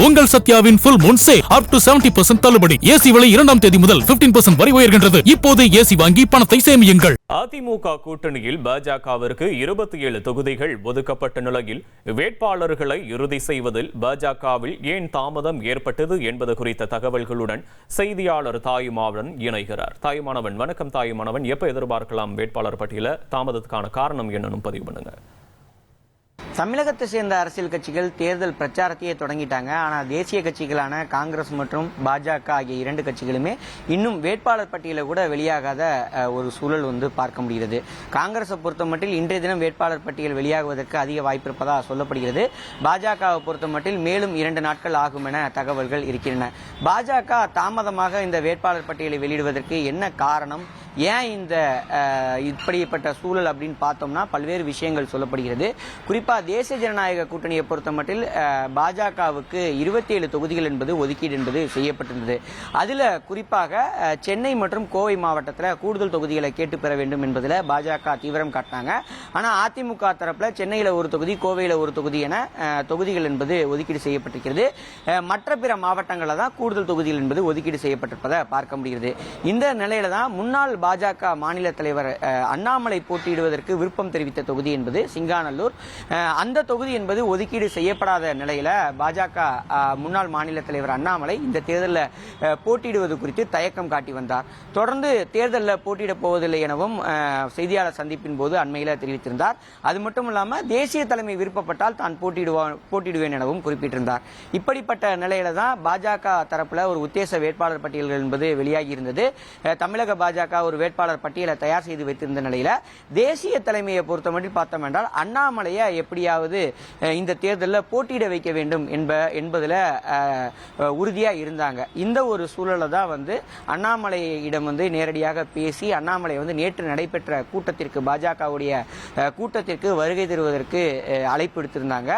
உங்கள் சத்யாவின் full moon sale up to 70% தள்ளுபடி. AC விலை 2ஆம் தேதி முதல் 15% வரை உயர்கின்றது. இப்போது ஏசி வாங்கி பணத்தை சேமியுங்கள். அதிமுக கூட்டணியில் பாஜகவிற்கு 27 தொகுதிகள் ஒதுக்கப்பட்ட நிலையில் வேட்பாளர்களை இறுதி செய்வதில் பாஜகவில் ஏன் தாமதம் ஏற்பட்டது என்பது குறித்த தகவல்களுடன் செய்தியாளர் தாயுமானவன் இணைகிறார். தாயுமானவன், வணக்கம். தாயுமானவன், எப்ப எதிர்பார்க்கலாம் வேட்பாளர் பட்டியல? தாமதத்துக்கான காரணம் என்னன்னு பதிவு பண்ணுங்க. தமிழகத்தை சேர்ந்த அரசியல் கட்சிகள் தேர்தல் பிரச்சாரத்தையே தொடங்கிட்டாங்க. ஆனால் தேசிய கட்சிகளான காங்கிரஸ் மற்றும் பாஜக ஆகிய இரண்டு கட்சிகளுமே இன்னும் வேட்பாளர் பட்டியலை கூட வெளியாகாத ஒரு சூழல் பார்க்க முடிகிறது. காங்கிரஸை பொறுத்த மட்டில் இன்றைய தினம் வேட்பாளர் பட்டியல் வெளியாகுவதற்கு அதிக வாய்ப்பு இருப்பதாக சொல்லப்படுகிறது. பாஜகவை பொறுத்த மட்டில் மேலும் 2 நாட்கள் ஆகும் என தகவல்கள் இருக்கின்றன. பாஜக தாமதமாக இந்த வேட்பாளர் பட்டியலை வெளியிடுவதற்கு என்ன காரணம், ஏன் இந்த இப்படிப்பட்ட சூழல் அப்படின்னு பார்த்தோம்னா பல்வேறு விஷயங்கள் சொல்லப்படுகிறது. குறிப்பா தேசிய ஜனநாயக கூட்டணியை பொறுத்த மட்டில் பாஜகவுக்கு 27 தொகுதிகள் என்பது ஒதுக்கீடு என்பது செய்யப்பட்டிருந்தது. அதுல குறிப்பாக சென்னை மற்றும் கோவை மாவட்டத்தில் கூடுதல் தொகுதிகளை கேட்டு பெற வேண்டும் என்பதில் பாஜக தீவிரம் காட்டினாங்க. ஆனால் அதிமுக தரப்புல சென்னையில் ஒரு தொகுதி, கோவையில் ஒரு தொகுதி என தொகுதிகள் என்பது ஒதுக்கீடு செய்யப்பட்டிருக்கிறது. மற்ற பிற மாவட்டங்களில் தான் கூடுதல் தொகுதிகள் என்பது ஒதுக்கீடு செய்யப்பட்டிருப்பதை பார்க்க முடிகிறது. இந்த நிலையில தான் முன்னாள் பாஜக மாநில தலைவர் அண்ணாமலை போட்டியிடுவதற்கு விருப்பம் தெரிவித்த தொகுதி என்பது சிங்காநல்லூர். அந்த தொகுதி என்பது ஒதுக்கீடு செய்யப்படாத நிலையில பாஜக முன்னாள் மாநில தலைவர் அண்ணாமலை இந்த தேர்தலில் போட்டியிடுவது குறித்து தயக்கம் காட்டி வந்தார். தொடர்ந்து தேர்தலில் போட்டியிடப் போவதில்லை எனவும் செய்தியாளர் சந்திப்பின் போது அண்மையில் தெரிவித்திருந்தார். அது மட்டும் இல்லாமல் தேசிய தலைமை விருப்பப்பட்டால் தான் போட்டியிடுவேன் எனவும் குறிப்பிட்டிருந்தார். இப்படிப்பட்ட நிலையில தான் பாஜக தரப்புல ஒரு உத்தேச வேட்பாளர் பட்டியல்கள் என்பது வெளியாகி இருந்தது. தமிழக பாஜக ஒரு வேட்பாளர் பட்டியலை தயார் செய்து வைத்திருந்த நிலையில தேசிய தலைமையை பொறுத்த மட்டும் பார்த்தோம் என்றால் அண்ணாமலையை எப்படியாவது இந்த தேர்தலில் போட்டியிட வைக்க வேண்டும் என்பதில் உறுதியா இருந்தாங்க. இந்த ஒரு சூழலை தான் அண்ணாமலையிடம் நேரடியாக பேசி அண்ணாமலை நேற்று நடைபெற்ற கூட்டத்திற்கு, பாஜகவுடைய கூட்டத்திற்கு வருகை தருவதற்கு அழைப்பு எடுத்திருந்தாங்க.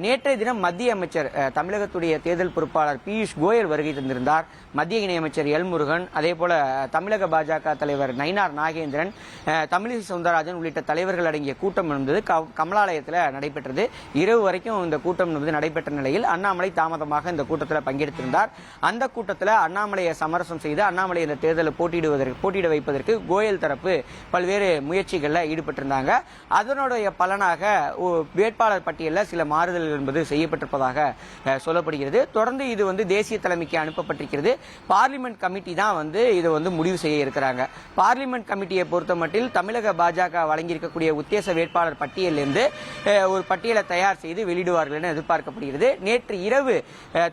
நேற்றைய தினம் மத்திய அமைச்சர், தமிழகத்துடைய தேர்தல் பொறுப்பாளர் பியூஷ் கோயல் வருகை தந்திருந்தார். மத்திய இணையமைச்சர் எல் முருகன், அதே போல தமிழக பாஜக தலைவர் நயினார் நாகேந்திரன், தமிழிசை சவுந்தரராஜன் உள்ளிட்ட தலைவர்கள் அடங்கிய கூட்டம் என்பது கமலாலயத்தில் நடைபெற்றது. இரவு வரைக்கும் இந்த கூட்டம் நடைபெற்ற நிலையில் அண்ணாமலை தாமதமாக இந்த கூட்டத்தில் பங்கெடுத்திருந்தார். அந்த கூட்டத்தில் அண்ணாமலையை சமரசம் செய்து அண்ணாமலை இந்த தேர்தலில் போட்டியிட வைப்பதற்கு கோயல் தரப்பு பல்வேறு முயற்சிகளில் ஈடுபட்டிருந்தாங்க. அதனுடைய பலனாக வேட்பாளர் பட்டியலில் சில மாறுதல்கள் என்பது செய்யப்பட்டிருப்பதாக சொல்லப்படுகிறது. தொடர்ந்து இது தேசிய தலைமைக்கு அனுப்பப்பட்டிருக்கிறது. பார்லிமெண்ட் கமிட்டி தான் இது முடிவு செய்ய இருக்கிறாங்க. பார்லிமெண்ட் கமிட்டியை பொறுத்த மட்டில் தமிழக பாஜக வழங்கியிருக்கக்கூடிய உத்தேச வேட்பாளர் பட்டியலிருந்து ஒரு பட்டியலை தயார் செய்து வெளியிடுவார்கள் என எதிர்பார்க்கப்படுகிறது. நேற்று இரவு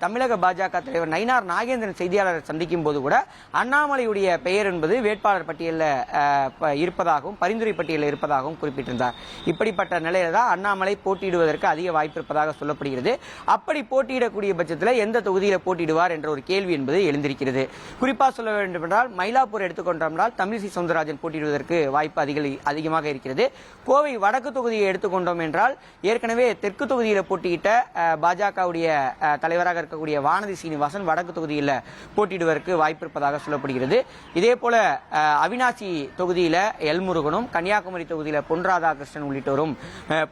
தமிழக பாஜக தலைவர் நயினார் நாகேந்திரன் செய்தியாளரை சந்திக்கும் போது கூட அண்ணாமலையுடைய பெயர் என்பது வேட்பாளர் பட்டியலில் இருப்பதாகவும் பரிந்துரை பட்டியலில் இருப்பதாகவும் குறிப்பிட்டிருந்தார். இப்படிப்பட்ட நிலையில தான் அண்ணாமலை போட்டியிடுவதற்கு அதிக வாய்ப்பு இருப்பதாக சொல்லப்படுகிறது. அப்படி போட்டியிடக்கூடிய பட்சத்தில் எந்த தொகுதியில் போட்டியிடுவார் என்ற ஒரு கேள்வி என்பது எழுந்திருக்கிறது. குறிப்பாக சொல்ல வேண்டும் என்றால் மயிலாப்பூர் எடுத்துக்கொண்டால் தமிழிசை சவுந்தரராஜன் போட்டியிடுவதற்கு வாய்ப்பு அதிகமாக இருக்கிறது. கோவை வடக்கு தொகுதியை எடுத்துக்கொண்டோம் என்றால் ஏற்கனவே தெற்கு தொகுதியில் போட்டியிட்ட பாஜகவுடைய தலைவராக இருக்கக்கூடிய வானதி சீனிவாசன் வடக்கு தொகுதியில் போட்டியிடுவதற்கு வாய்ப்பு இருப்பதாக சொல்லப்படுகிறது. இதே போல அவினாசி தொகுதியில் எல் முருகனும், கன்னியாகுமரி தொகுதியில் பொன் ராதாகிருஷ்ணன் உள்ளிட்டோரும்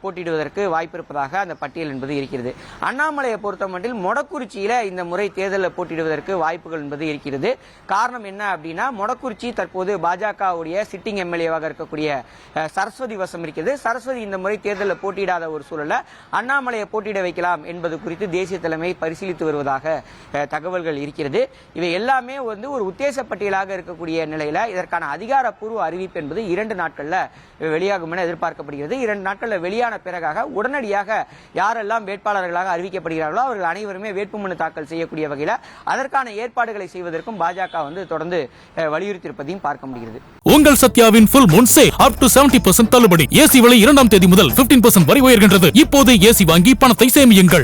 போட்டியிடுவதற்கு வாய்ப்பு இருப்பதாக அந்த பட்டியல் என்பது இருக்கிறது. அண்ணாமலையை பொறுத்த மட்டில் மொடக்குறிச்சியில இந்த முறை தேர்தலில் போட்டியிடுவதற்கு வாய்ப்புகள் என்பது இருக்கிறது. காரணம் என்ன அப்படின்னா, மொடக்குறிச்சி தற்போது பாஜகவுடைய சிட்டிங் எம்எல்ஏவாக இருக்கக்கூடிய சரஸ்வதி வசம் இருக்கிறது. சரஸ்வதி இந்த முறை தேர்தலில் போட்டியிடாத ஒரு சூழல்ல அண்ணாமலையை போட்டியிட வைக்கலாம் என்பது குறித்து தேசிய தலைமை பரிசீலித்து வருவதாக தகவல்கள் இருக்கிறது. இவை எல்லாமே ஒரு உத்தேச பட்டியலாக இருக்கக்கூடிய நிலையில இதற்கான அதிகாரப்பூர்வ அறிவிப்பு என்பது 2 நாட்கள்ல வெளியாகும் என எதிர்பார்க்கப்படுகிறது. 2 நாட்கள்ல வெளியான பிறகாக உடனடியாக யாரெல்லாம் வேட்பாளர்களாக அறிவிக்கப்படுகிறார்களோ அவர்கள் அனைவருமே வேட்புமனு தாக்கல் செய்யக்கூடிய வகையில் அதற்கான ஏற்பாடுகளை செய்வதற்கும் பாஜக தொடர்ந்து வலியுறுத்தியிருப்பதையும் பார்க்க முடிகிறது. உங்கள் சத்யாவின் full moon sale up to 70% தள்ளுபடி. ஏசி விலை 2ஆம் தேதி முதல் 15% வரை உயர்கின்றது. இப்போது ஏசி வாங்கி பணத்தை சேமியுங்கள்.